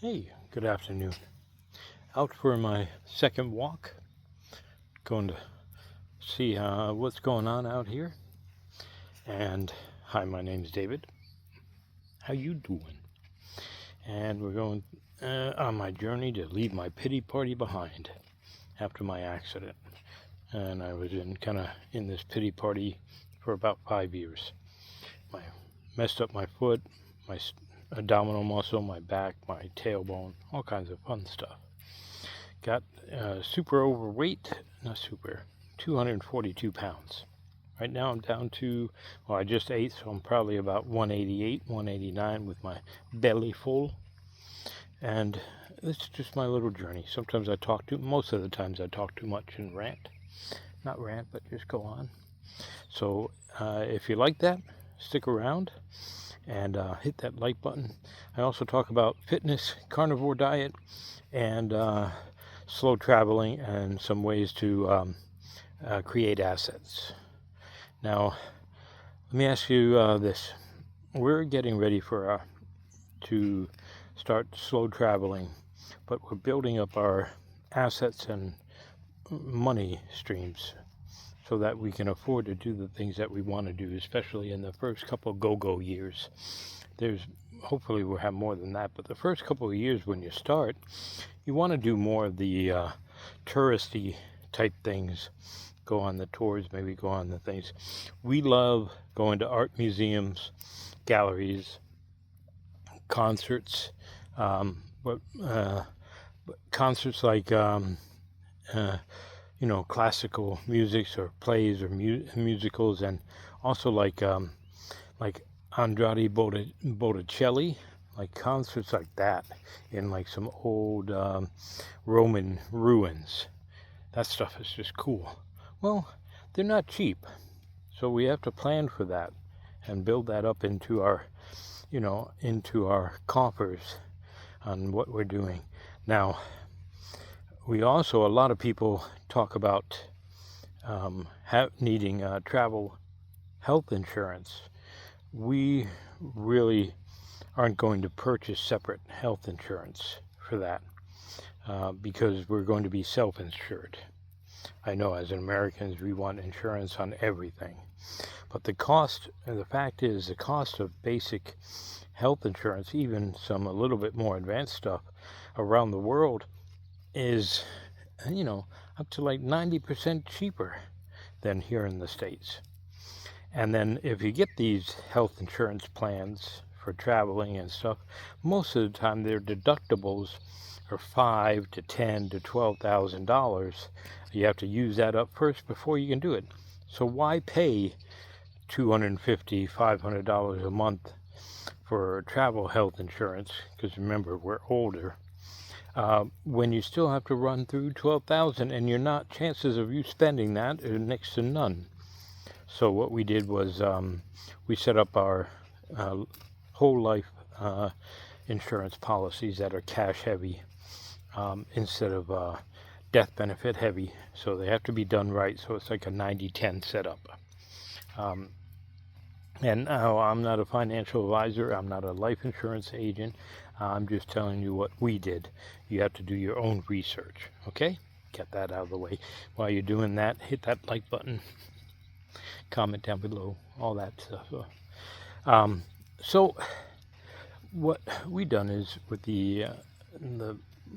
Hey, good afternoon. Out for my second walk. Going to see what's going on out here. And hi, my name's David. How you doing? And we're going on my journey to leave my pity party behind after my accident. And I was in this pity party for about 5 years. I messed up my foot, my abdominal muscle, my back, my tailbone, all kinds of fun stuff. Got super overweight, not super, 242 pounds. Right now I'm down to, well, I just ate, so I'm probably about 188, 189 with my belly full. And it's just my little journey. Sometimes most of the times I talk too much and rant. Not rant, but just go on. So if you like that, stick around and hit that like button. I also talk about fitness, carnivore diet, and slow traveling and some ways to create assets. Now, let me ask you this. We're getting ready to start slow traveling, but we're building up our assets and money streams so that we can afford to do the things that we want to do, especially in the first couple go-go years. Hopefully we'll have more than that, but the first couple of years when you start, you want to do more of the touristy type things. Go on the tours, maybe go on the things. We love going to art museums, galleries, concerts, concerts like classical musics or plays or musicals, and also like Andrade Botticelli, like concerts like that in like some old Roman ruins. That stuff is just cool. Well, they're not cheap, so we have to plan for that and build that up into our coffers on what we're doing. Now, a lot of people talk about needing travel health insurance. We really aren't going to purchase separate health insurance for that because we're going to be self-insured. I know as Americans we want insurance on everything, but the fact is the cost of basic health insurance, even some a little bit more advanced stuff around the world, is up to like 90% cheaper than here in the States. And then if you get these health insurance plans for traveling and stuff, most of the time their deductibles are $5,000 to $10,000 to $12,000. You have to use that up first before you can do it. So why pay $250, $500 a month for travel health insurance? Because remember, we're older. When you still have to run through $12,000, and chances of you spending that are next to none. So what we did was we set up our whole life insurance policies that are cash heavy instead of death benefit heavy. So they have to be done right. So it's like a 90-10 setup. And now I'm not a financial advisor. I'm not a life insurance agent. I'm just telling you what we did. You have to do your own research. Okay? Get that out of the way. While you're doing that, hit that like button. Comment down below, all that stuff. So what we done is with the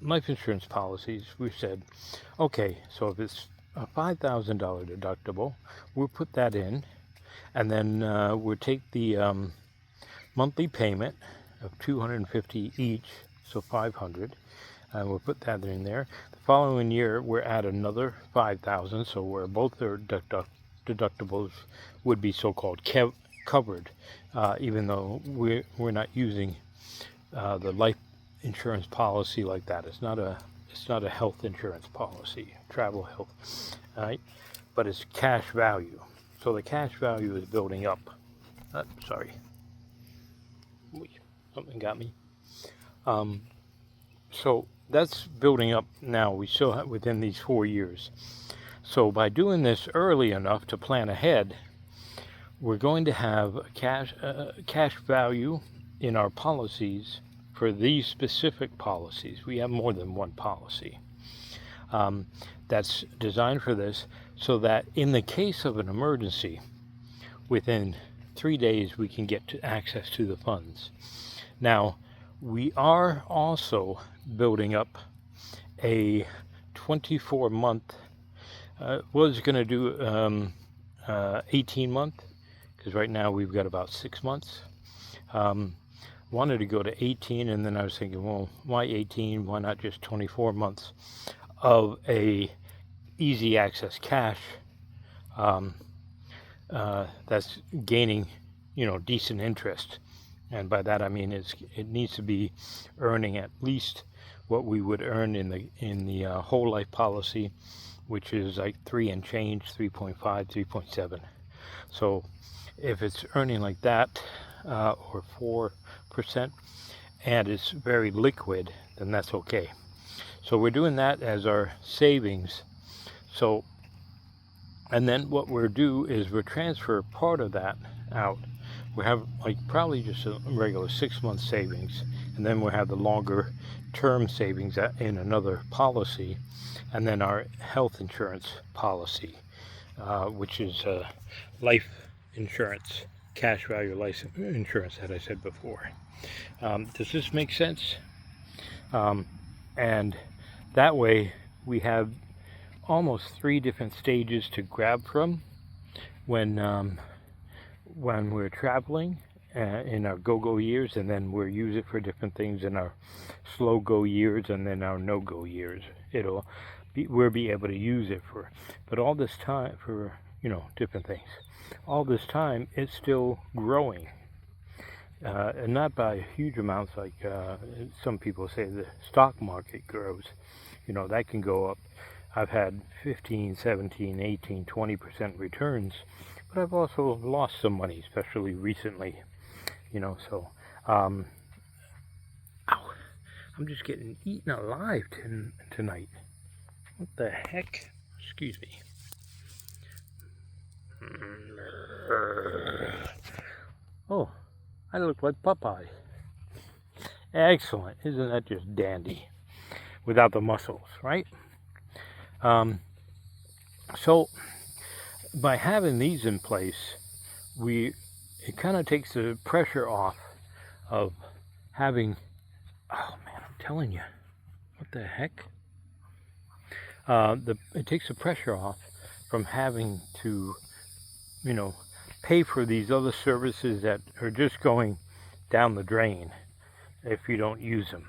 life insurance policies, we said, okay, so if it's a $5,000 deductible, we'll put that in, and then we'll take the monthly payment of $250 each, so $500, and we'll put that in there. The following year, we're at another $5,000, so where both their deductibles would be so-called covered, even though we're not using the life insurance policy like that. It's not a health insurance policy, travel health, right? But it's cash value. So the cash value is building up. Sorry, something got me. So that's building up now. We still have within these 4 years. So by doing this early enough to plan ahead, we're going to have cash value in our policies for these specific policies, we have more than one policy that's designed for this, so that in the case of an emergency, within 3 days we can get to access to the funds. Now, we are also building up a 24-month, was going to do 18-month, because right now we've got about 6 months. Wanted to go to 18, and then I was thinking, well, why 18? Why not just 24 months of a easy access cash that's gaining, decent interest. And by that I mean it needs to be earning at least what we would earn in the whole life policy, which is like 3 and change, 3.5, 3.7. So if it's earning like that, or 4%, and it's very liquid, then that's okay. So we're doing that as our savings. So, and then what we'll do is we'll transfer part of that out. We have like probably just a regular 6-month savings, and then we'll have the longer term savings in another policy, and then our health insurance policy, which is life insurance, cash value life insurance that I said before. Does this make sense? And that way we have almost 3 different stages to grab from when we're traveling in our go-go years, and then we'll use it for different things in our slow-go years, and then our no-go years. We'll be able to use it for, but all this time for, different things. All this time it's still growing, and not by huge amounts like some people say the stock market grows. That can go up. I've had 15, 17, 18, 20% returns, but I've also lost some money, especially recently, so, ow, I'm just getting eaten alive tonight. What the heck? Excuse me. Oh, I look like Popeye. Excellent. Isn't that just dandy? Without the muscles, right? So by having these in place, it kind of takes the pressure off of having, oh man, I'm telling you, what the heck? It takes the pressure off from having to, pay for these other services that are just going down the drain if you don't use them.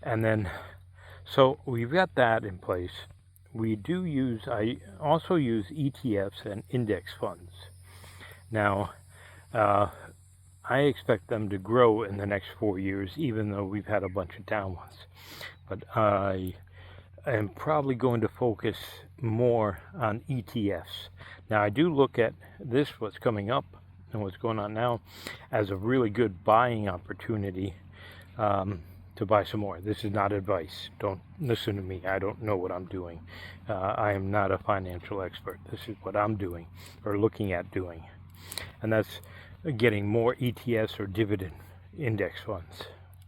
And then, so we've got that in place. I also use ETFs and index funds. Now, I expect them to grow in the next 4 years, even though we've had a bunch of down ones. But I am probably going to focus more on ETFs. Now, I do look at this, what's coming up and what's going on now, as a really good buying opportunity to buy some more. This is not advice. Don't listen to me. I don't know what I'm doing. I am not a financial expert. This is what I'm doing or looking at doing. And that's getting more ETFs or dividend index funds,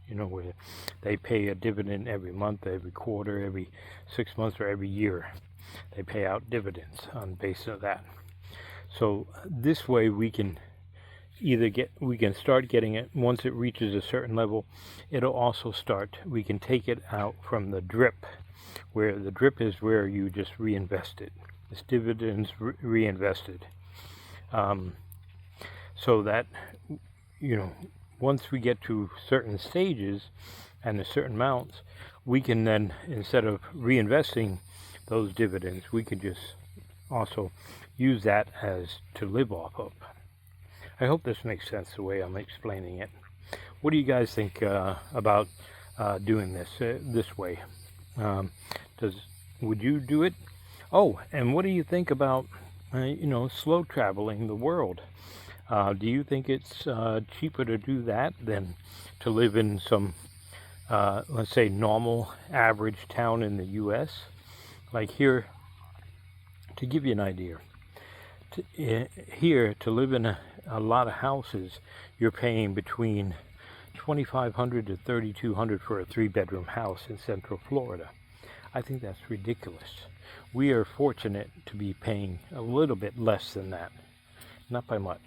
where they pay a dividend every month, every quarter, every 6 months, or every year. They pay out dividends on the basis of that. So this way we can start getting it. Once it reaches a certain level, it'll also we can take it out from the drip, where the drip is where you just reinvest it. It's dividends reinvested. So that, once we get to certain stages and a certain amounts, we can then, instead of reinvesting those dividends, we can just also use that as to live off of. I hope this makes sense the way I'm explaining it. What do you guys think about doing this way? Would you do it? Oh, and what do you think about slow traveling the world? Do you think it's cheaper to do that than to live in some, let's say, normal average town in the U.S.? Like here, to give you an idea, here to live in a lot of houses, you're paying between $2,500 to $3,200 for a 3-bedroom house in Central Florida. I think that's ridiculous. We are fortunate to be paying a little bit less than that. Not by much.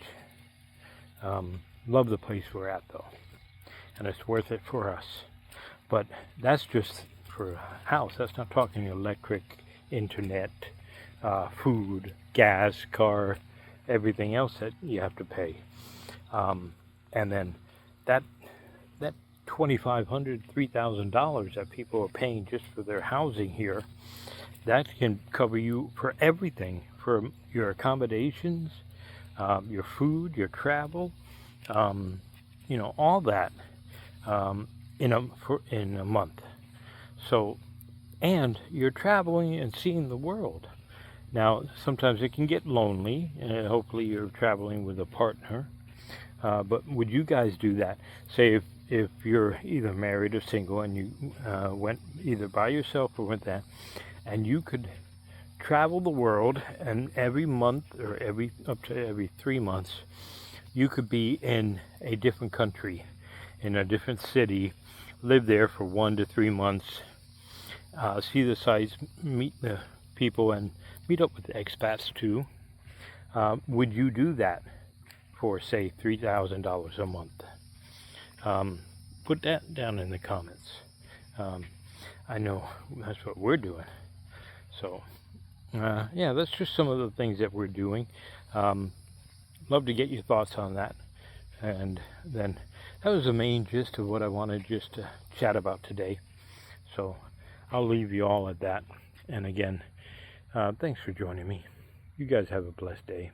Love the place we're at though, and it's worth it for us. But that's just for a house. That's not talking electric, internet, food, gas, car, everything else that you have to pay. And then that $2,500, $3,000 that people are paying just for their housing here, that can cover you for everything, for your accommodations, your food, your travel, all that in a month. So, and you're traveling and seeing the world. Now, sometimes it can get lonely, and hopefully you're traveling with a partner. But would you guys do that? Say if you're either married or single and you went either by yourself or with that, and you could travel the world, and every month or up to every 3 months, you could be in a different country, in a different city, live there for 1 to 3 months, see the sights, meet the people, and meet up with the expats too. Would you do that for, say, $3,000 a month? Put that down in the comments. I know that's what we're doing. So, yeah, that's just some of the things that we're doing. Love to get your thoughts on that. And then that was the main gist of what I wanted just to chat about today. So I'll leave you all at that. And again, thanks for joining me. You guys have a blessed day.